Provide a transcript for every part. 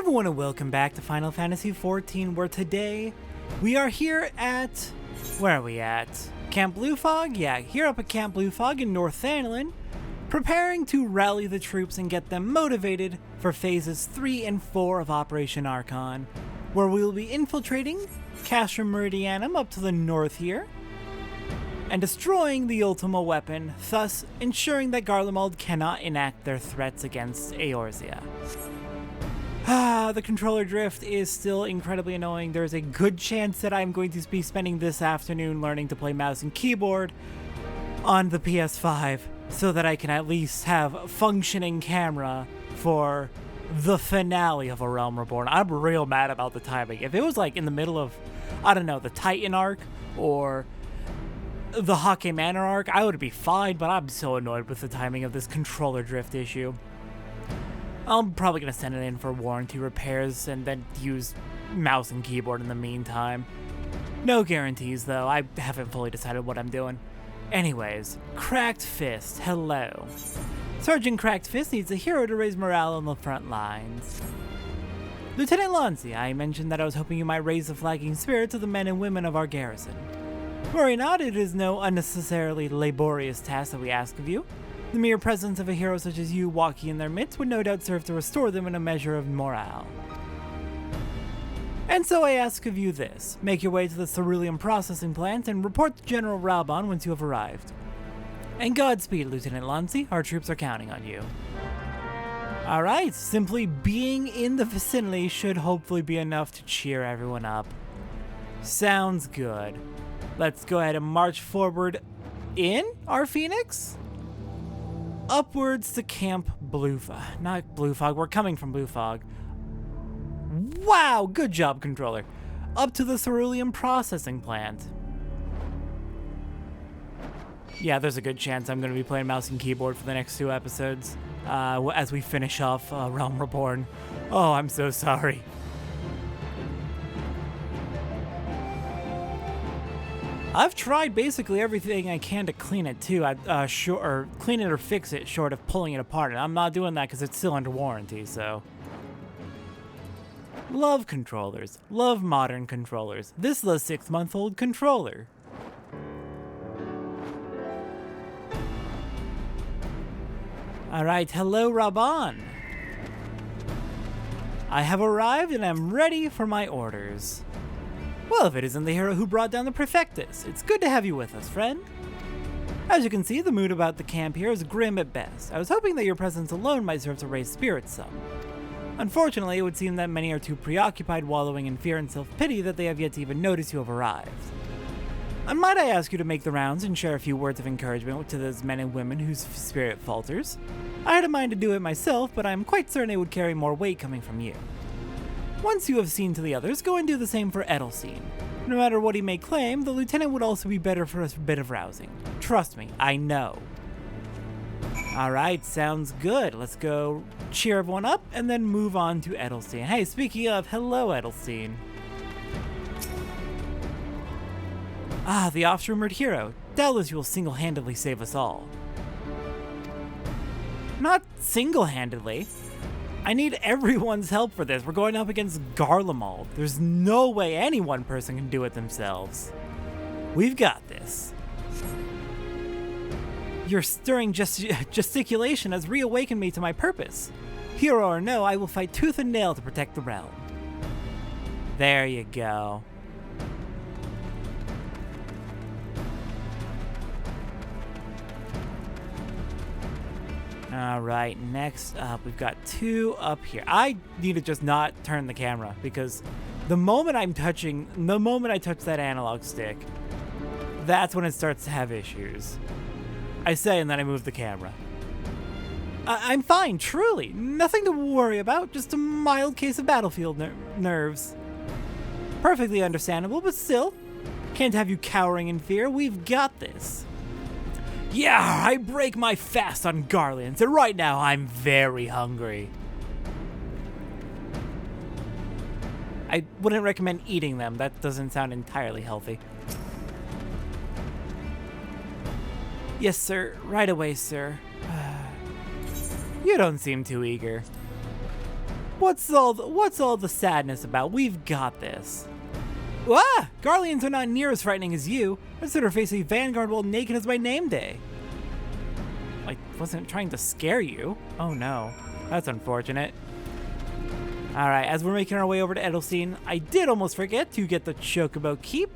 everyone and welcome back to Final Fantasy XIV, where today we are here at, where are we at? Camp Blue Fog? Yeah, here up at Camp Blue Fog in Northannelon, preparing to rally the troops and get them motivated for phases 3 and 4 of Operation Archon, where we will be infiltrating Castrum Meridianum up to the north here, and destroying the Ultima weapon, thus ensuring that Garlemald cannot enact their threats against Eorzea. The controller drift is still incredibly annoying. There's a good chance that I'm going to be spending this afternoon learning to play mouse and keyboard on the PS5 so that I can at least have a functioning camera for the finale of A Realm Reborn. I'm real mad about the timing. If it was like in the middle of, I don't know, the Titan arc or the Hake Manor arc, I would be fine, but I'm so annoyed with the timing of this controller drift issue. I'm probably going to send it in for warranty repairs and then use mouse and keyboard in the meantime. No guarantees, though. I haven't fully decided what I'm doing. Anyways, Cracked Fist, hello. Sergeant Cracked Fist needs a hero to raise morale on the front lines. Lieutenant Lanzi, I mentioned that I was hoping you might raise the flagging spirits of the men and women of our garrison. Worry not, it is no unnecessarily laborious task that we ask of you. The mere presence of a hero such as you walking in their midst would no doubt serve to restore them in a measure of morale. And so I ask of you this. Make your way to the cerulean processing plant and report to General Raubon once you have arrived. And Godspeed, Lieutenant Lanzi. Our troops are counting on you. Alright, simply being in the vicinity should hopefully be enough to cheer everyone up. Sounds good. Let's go ahead and march forward in our Phoenix? Upwards to Camp Blue Fog. Not Blue Fog, we're coming from Blue Fog. Wow, good job, controller. Up to the cerulean processing plant. Yeah, there's a good chance I'm going to be playing mouse and keyboard for the next 2 episodes as we finish off Realm Reborn. Oh, I'm so sorry. I've tried basically everything I can to clean it too, or clean it or fix it short of pulling it apart, and I'm not doing that because it's still under warranty, so. Love controllers. Love modern controllers. This is a 6-month-old controller. Alright, hello Raban. I have arrived and am ready for my orders. Well, if it isn't the hero who brought down the Prefectus, it's good to have you with us, friend. As you can see, the mood about the camp here is grim at best. I was hoping that your presence alone might serve to raise spirits some. Unfortunately, it would seem that many are too preoccupied wallowing in fear and self-pity that they have yet to even notice you have arrived. And might I ask you to make the rounds and share a few words of encouragement to those men and women whose spirit falters? I had a mind to do it myself, but I am quite certain it would carry more weight coming from you. Once you have seen to the others, go and do the same for Edelstein. No matter what he may claim, the lieutenant would also be better for a bit of rousing. Trust me, I know. Alright, sounds good. Let's go cheer everyone up and then move on to Edelstein. Hey, speaking of, hello Edelstein. Ah, the oft-rumored hero. Doubtless you will single-handedly save us all. Not single-handedly. I need everyone's help for this. We're going up against Garlemald. There's no way any one person can do it themselves. We've got this. Your stirring gesticulation has reawakened me to my purpose. Hero or no, I will fight tooth and nail to protect the realm. There you go. Alright, next up, we've got 2 up here. I need to just not turn the camera because the moment I touch that analog stick, that's when it starts to have issues. I say and then I move the camera. I'm fine, truly. Nothing to worry about, just a mild case of battlefield nerves. Perfectly understandable, but still, can't have you cowering in fear. We've got this. Yeah, I break my fast on garlands, and right now I'm very hungry. I wouldn't recommend eating them. That doesn't sound entirely healthy. Yes, sir. Right away, sir. You don't seem too eager. What's all the sadness about? We've got this. Ah! Garleans are not near as frightening as you. Consider facing Vanguard while naked as my name day. I wasn't trying to scare you. Oh no, that's unfortunate. Alright, as we're making our way over to Edelstein, I did almost forget to get the Chocobo Keep,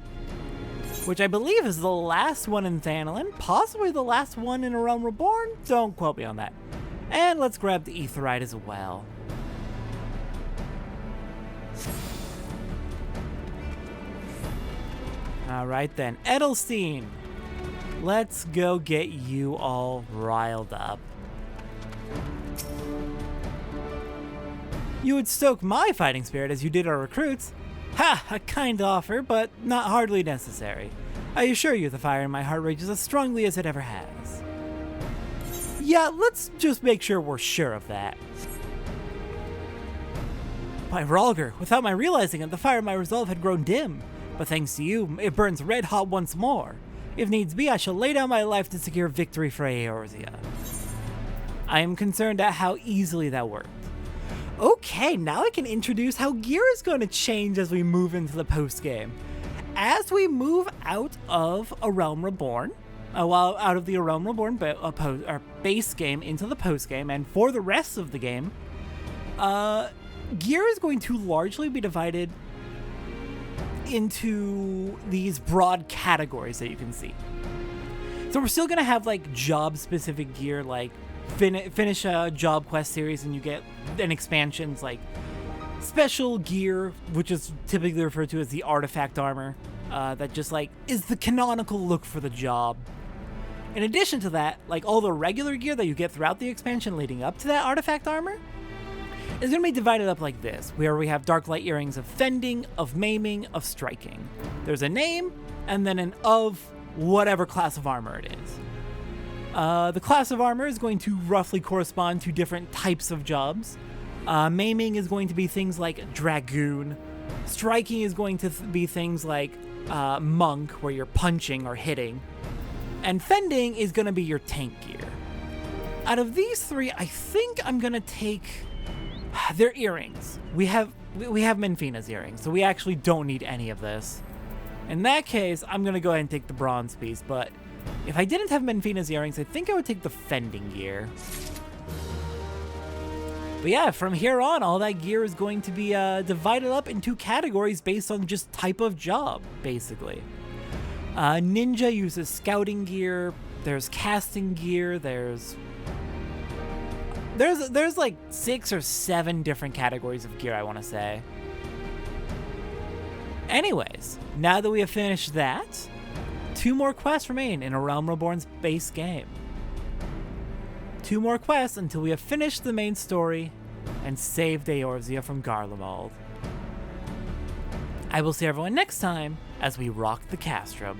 which I believe is the last one in Thanalin, possibly the last one in A Realm Reborn. Don't quote me on that. And let's grab the Aetheryte as well. Alright then, Edelstein. Let's go get you all riled up. You would stoke my fighting spirit as you did our recruits. Ha! A kind offer, but not hardly necessary. I assure you the fire in my heart rages as strongly as it ever has. Yeah, let's just make sure we're sure of that. By Ralger, without my realizing it, the fire of my resolve had grown dim. But thanks to you, it burns red hot once more. If needs be, I shall lay down my life to secure victory for Eorzea. I am concerned at how easily that worked. Okay, now I can introduce how gear is going to change as we move into the post-game. As we move out of A Realm Reborn, out of the A Realm Reborn our base game into the post-game, and for the rest of the game, gear is going to largely be divided into these broad categories that you can see. So we're still going to have like job-specific gear, like finish a job quest series and you get an expansions like special gear, which is typically referred to as the artifact armor, that just like is the canonical look for the job. In addition to that, like all the regular gear that you get throughout the expansion leading up to that artifact armor is going to be divided up like this, where we have Dark Light Earrings of Fending, of Maiming, of Striking. There's a name, and then an of whatever class of armor it is. The class of armor is going to roughly correspond to different types of jobs. Maiming is going to be things like Dragoon. Striking is going to be things like Monk, where you're punching or hitting. And Fending is going to be your tank gear. Out of these three, I think I'm going to take their earrings. We have Menfina's earrings, so we actually don't need any of this. In that case, I'm going to go ahead and take the bronze piece, but if I didn't have Menfina's earrings, I think I would take the Fending gear. But yeah, from here on, all that gear is going to be divided up into categories based on just type of job, basically. Ninja uses scouting gear, there's casting gear, there's like 6 or 7 different categories of gear, I want to say. Anyways, now that we have finished that, 2 more quests remain in A Realm Reborn's base game. 2 more quests until we have finished the main story and saved Eorzea from Garlemald. I will see everyone next time as we rock the Castrum.